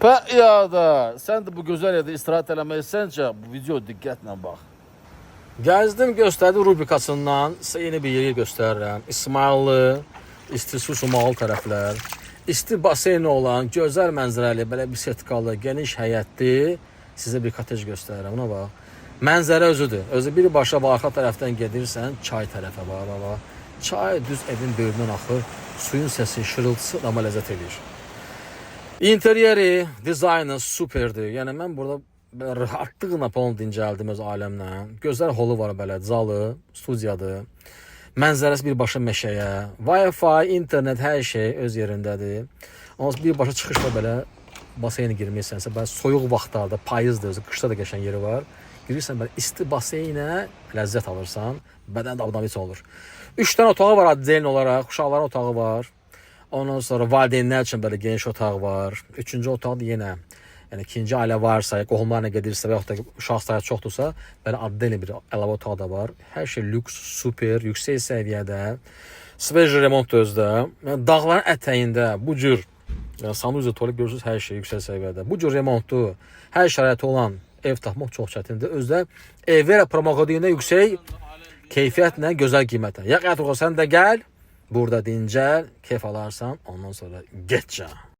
Piyada, sen de bu güzel yerde istirahat eləmək səncə bu video diqqətlə bax. Gəzdim, göstərdim rubrikasından sizə yeni bir yeri göstərirəm. İsmayıllı, İsti su sumalı tərəflər, isti baseyni olan, gözəl mənzərəli, belə bir setkalı, geniş həyətli sizə bir kotej göstərirəm. Ona bax. Mənzərə özüdür. Özü birbaşa arxa tərəfdən gedirsən, çay tərəfə bax. Çay düz evin böyründən axır, suyun səsi, şırıltısı amma ləzzət edir. İnteryeri, dizaynı superdir. Yəni mən burada rahatlıqla onu dincəldim öz aləmlə. Gözəl holu var belə, zalı, studiyadır. Mənzərəsi birbaşa meşəyə. Wi-Fi, internet, hər şey öz yerindədir. Amma birbaşa çıxışla belə baseyni girməysənsə, belə soyuq vaxtlarda, payızdır, qışda da qəşəng yeri var. Girirsən belə isti baseynə ləzzət alırsan, bədən də abdaviç olur. 3 dənə otağı var adzelin olaraq, uşaqların otağı var. Ondan sonra valideynlər üçün belə geniş otaq var. 3-cü otaq da yenə, yəni ikinci ailə varsa, qohumlarla gedirsə və yaxud da uşaq sayı çoxdursa, belə adlı bir əlavə otaq da var. Hər şey lüks, super, yüksək səviyyədə. Svej remont özdə. Yəni dağların ətəyində bu cür, yəni sanusiya toilet görürsünüz, hər şey yüksək səviyyədə. Bu cür remontlu, hər şəraiti olan ev tapmaq çox çətindir. Özdə Evera promokodiyində yüksək keyfiyyətlə, gözəl qiymətlə. Ya sən də gəl, burada dincəl, keyf alarsan, ondan sonra getcə.